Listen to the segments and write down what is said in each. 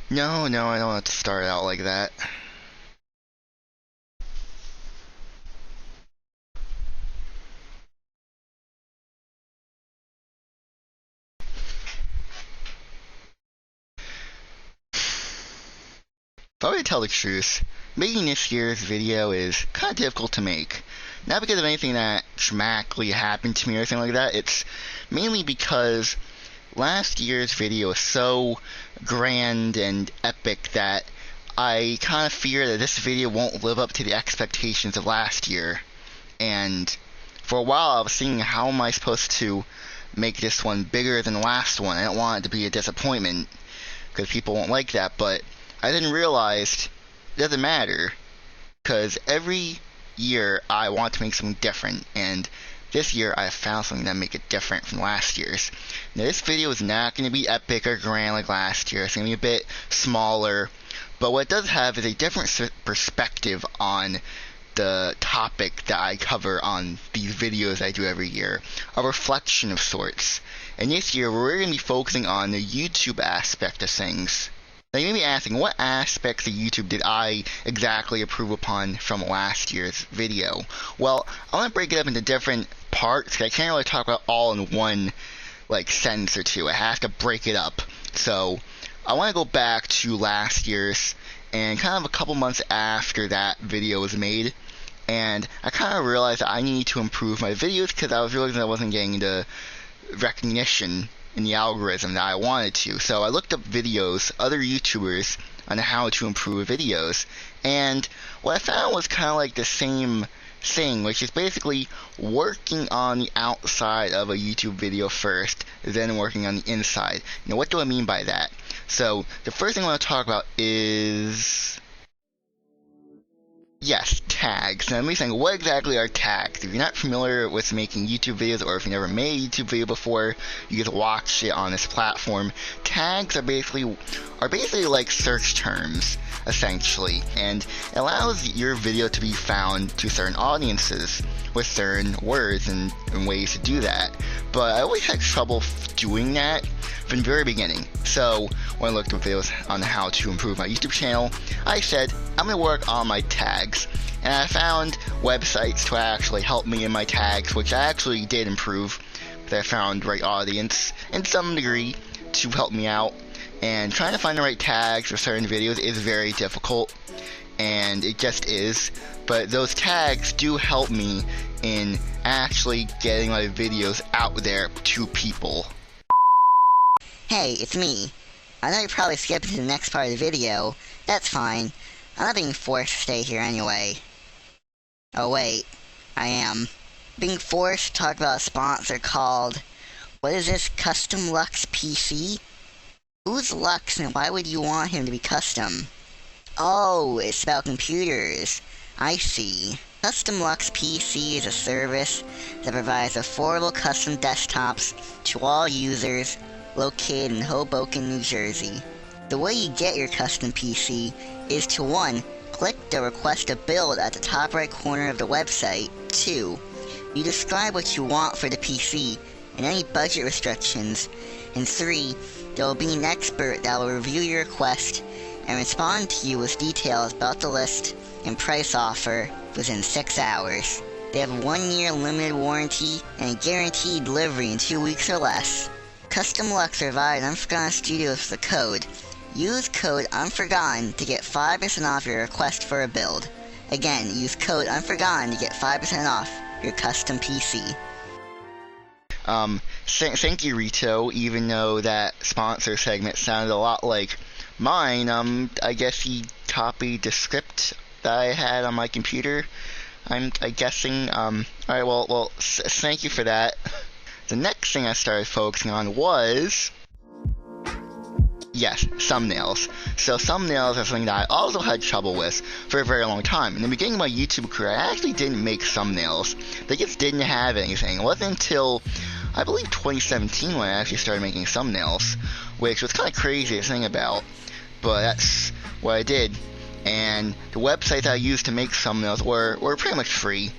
No, no, I don't want to start out like that. If I were to tell the truth, making this year's video is kind of difficult to make. Not because of anything that dramatically happened to me or anything like that, it's mainly because last year's video is so grand and epic that I kind of fear that this video won't live up to the expectations of last year. And for a while I was thinking, how am I supposed to make this one bigger than the last one? I don't want it to be a disappointment, because people won't like that, but I then realized it doesn't matter, because every year I want to make something different, and this year I found something that make it different from last year's. Now this video is not going to be epic or grand like last year. It's going to be a bit smaller, but what it does have is a different perspective on the topic that I cover on these videos I do every year, a reflection of sorts. And this year we're going to be focusing on the YouTube aspect of things. Now you may be asking, what aspects of YouTube did I exactly improve upon from last year's video? Well, I want to break it up into different parts, because I can't really talk about all in one sentence or two. I have to break it up. So I want to go back to last year's, and kind of a couple months after that video was made, and I kind of realized that I need to improve my videos, because I was realizing I wasn't getting the recognition in the algorithm that I wanted to. So I looked up videos, other YouTubers, on how to improve videos, and what I found was kind of like the same thing, which is basically working on the outside of a YouTube video first, then working on the inside. Now what do I mean by that? So the first thing I want to talk about is, yes, tags. Now let me think, what exactly are tags? If you're not familiar with making YouTube videos, or if you never made a YouTube video before, you just watch it on this platform, tags are basically like search terms, essentially, and it allows your video to be found to certain audiences with certain words and ways to do that. But I always had trouble doing that from the very beginning. So when I looked up videos on how to improve my YouTube channel, I said, I'm going to work on my tags. And I found websites to actually help me in my tags, which I actually did improve, because I found the right audience in some degree to help me out. And trying to find the right tags for certain videos is very difficult, and it just is. But those tags do help me in actually getting my videos out there to people. Hey, it's me. I know you're probably skipping to the next part of the video. That's fine. I'm not being forced to stay here anyway. Oh wait, I am. Being forced to talk about a sponsor called, what is this, Custom Lux PC? Who's Lux and why would you want him to be custom? Oh, it's about computers. I see. Custom Lux PC is a service that provides affordable custom desktops to all users located in Hoboken, New Jersey. The way you get your custom PC is to 1. Click the request a build at the top right corner of the website. 2. You describe what you want for the PC and any budget restrictions. And 3. There will be an expert that will review your request and respond to you with details about the list and price offer within 6 hours. They have a 1-year limited warranty and a guaranteed delivery in 2 weeks or less. Custom Lux provided Unforgotten Studios with a code. Use code Unforgotten to get 5% off your request for a build. Again, use code Unforgotten to get 5% off your custom PC. Thank you, Rito. Even though that sponsor segment sounded a lot like mine, I guess he copied the script that I had on my computer. I'm guessing. Alright, well, thank you for that. The next thing I started focusing on was, yes, thumbnails. So thumbnails are something that I also had trouble with for a very long time. In the beginning of my YouTube career, I actually didn't make thumbnails. They just didn't have anything. It wasn't until, I believe, 2017 when I actually started making thumbnails, which was kind of crazy to think about, but that's what I did. And the websites that I used to make thumbnails were pretty much free,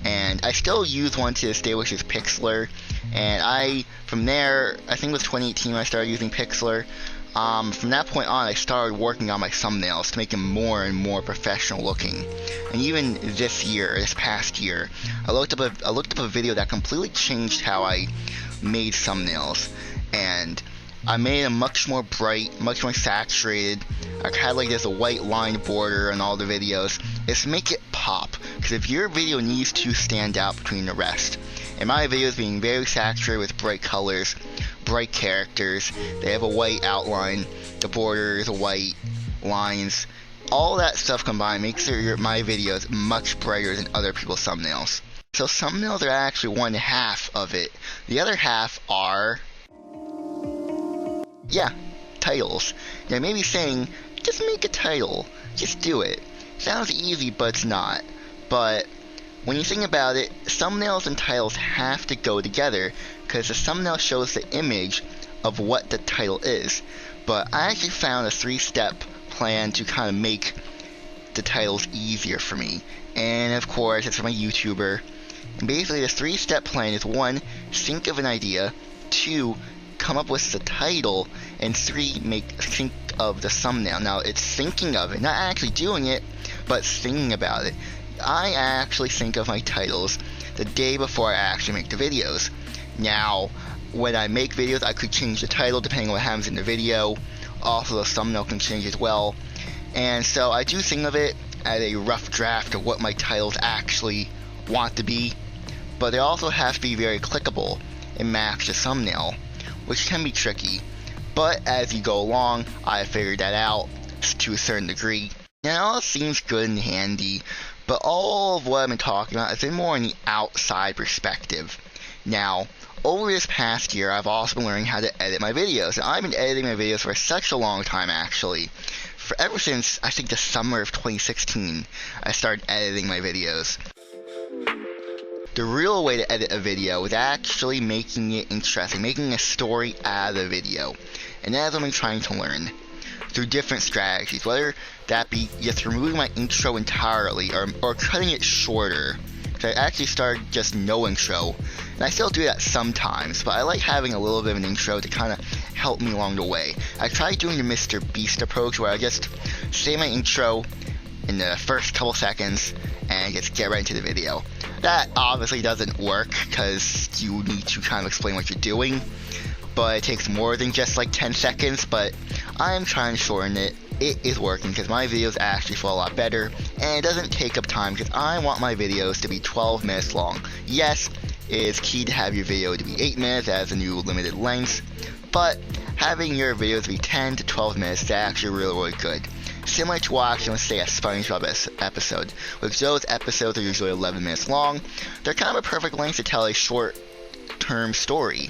and I still use one to this day, which is Pixlr. And from there, I think it was 2018 when I started using Pixlr. From that point on, I started working on my thumbnails to make them more and more professional looking. And even this past year, I looked up a video that completely changed how I made thumbnails, and I made them much more bright, much more saturated. I had like this white line border on all the videos. It's to make it pop, because if your video needs to stand out between the rest, and my videos being very saturated with bright colors, bright characters, they have a white outline, the borders, white lines, all that stuff combined makes my videos much brighter than other people's thumbnails. So thumbnails are actually one half of it. The other half are, titles. Now maybe saying, just make a title, just do it. Sounds easy, but it's not. But when you think about it, thumbnails and titles have to go together, because the thumbnail shows the image of what the title is. But I actually found a 3-step plan to kind of make the titles easier for me. And of course, it's from a YouTuber. And basically, the 3-step plan is 1, think of an idea, 2, come up with the title, and 3, think of the thumbnail. Now, it's thinking of it, not actually doing it, but thinking about it. I actually think of my titles the day before I actually make the videos. Now, when I make videos, I could change the title depending on what happens in the video. Also, the thumbnail can change as well. And so I do think of it as a rough draft of what my titles actually want to be. But they also have to be very clickable and match the thumbnail, which can be tricky. But as you go along, I figured that out to a certain degree. And it all seems good and handy, but all of what I've been talking about has been more in the outside perspective. Now, over this past year, I've also been learning how to edit my videos. And I've been editing my videos for such a long time, actually. Ever since, I think, the summer of 2016, I started editing my videos. The real way to edit a video is actually making it interesting, making a story out of the video. And that's what I'm trying to learn through different strategies, whether that be just removing my intro entirely or cutting it shorter. So I actually started just no intro, and I still do that sometimes, but I like having a little bit of an intro to kind of help me along the way. I tried doing the Mr. Beast approach, where I just say my intro in the first couple seconds and just get right into the video. That obviously doesn't work, because you need to kind of explain what you're doing, but it takes more than just like 10 seconds, but I'm trying to shorten it. It is working, because my videos actually feel a lot better, and it doesn't take up time, because I want my videos to be 12 minutes long. Yes, it is key to have your video to be 8 minutes as a new limited length, but having your videos be 10 to 12 minutes is actually really good. Similar to watching, let's say, a SpongeBob episode, which those episodes are usually 11 minutes long. They're kind of a perfect length to tell a short-term story.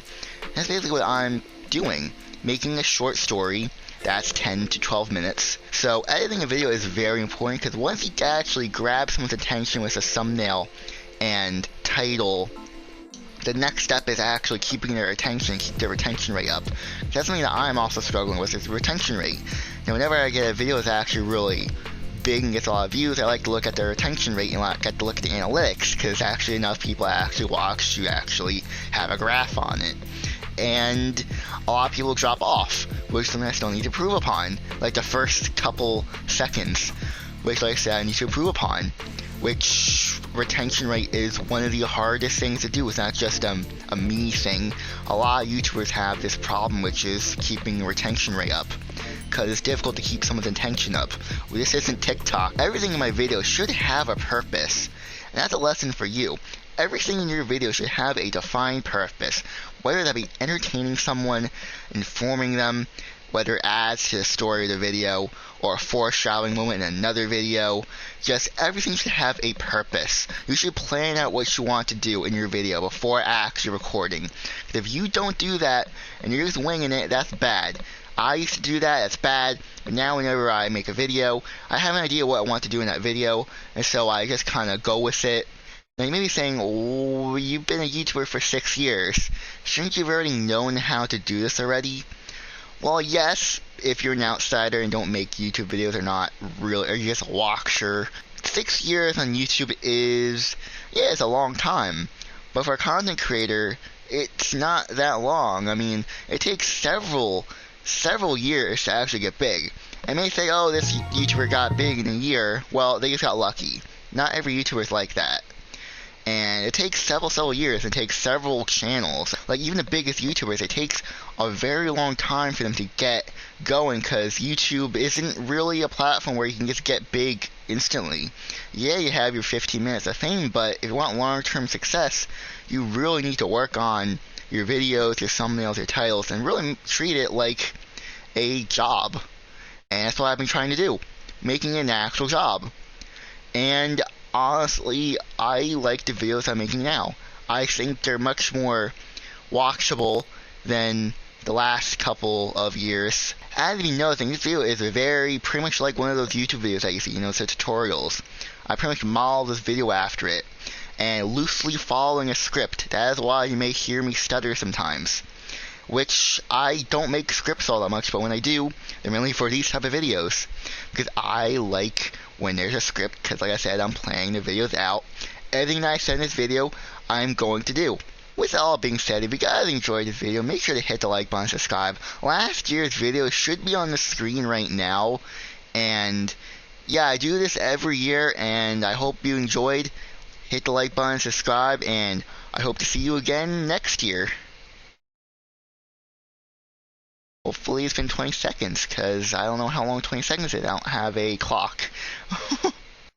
That's basically what I'm doing, making a short story that's 10 to 12 minutes. So editing a video is very important, because once you actually grab someone's attention with a thumbnail and title, the next step is actually keeping their attention, keep their retention rate up. That's something that I'm also struggling with, is the retention rate. Now, whenever I get a video that's actually really big and gets a lot of views, I like to look at their retention rate and get to look at the analytics, because actually enough people actually watch to actually have a graph on it. And a lot of people drop off, which is something I still need to improve upon, like the first couple seconds, which, like I said, I need to improve upon. Which retention rate is one of the hardest things to do. It's not just a me thing. A lot of YouTubers have this problem, which is keeping the retention rate up, because it's difficult to keep someone's attention up. Well, this isn't TikTok. Everything in my video should have a purpose, and that's a lesson for you. Everything in your video should have a defined purpose, whether that be entertaining someone, informing them, whether it adds to the story of the video, or a foreshadowing moment in another video. Just everything should have a purpose. You should plan out what you want to do in your video before actually recording. 'Cause if you don't do that, and you're just winging it, that's bad. I used to do that, that's bad, but now whenever I make a video, I have an idea what I want to do in that video, and so I just kind of go with it. Now you may be saying, oh, you've been a YouTuber for 6 years. Shouldn't you have already known how to do this already? Well, yes, if you're an outsider and don't make YouTube videos or you're just a watcher. 6 years on YouTube is a long time. But for a content creator, it's not that long. I mean, it takes several several years to actually get big. And may say, oh, this YouTuber got big in a year. Well, they just got lucky. Not every YouTuber is like that. And it takes several years. It takes several channels. Like, even the biggest YouTubers, it takes a very long time for them to get going, because YouTube isn't really a platform where you can just get big instantly. Yeah, you have your 15 minutes of fame, but if you want long-term success, you really need to work on your videos, your thumbnails, your titles, and really treat it like a job. And that's what I've been trying to do, making it an actual job. And honestly, I like the videos I'm making now. I think they're much more watchable than the last couple of years. As you know, this video is pretty much like one of those YouTube videos that you see, it's the tutorials. I pretty much model this video after it, and loosely following a script. That is why you may hear me stutter sometimes. Which, I don't make scripts all that much, but when I do, they're mainly for these type of videos. Because I like when there's a script, because like I said, I'm planning the videos out. Everything that I said in this video, I'm going to do. With all being said, if you guys enjoyed this video, make sure to hit the like button and subscribe. Last year's video should be on the screen right now. And yeah, I do this every year, and I hope you enjoyed. Hit the like button, subscribe, and I hope to see you again next year. Hopefully it's been 20 seconds, because I don't know how long 20 seconds is. I don't have a clock.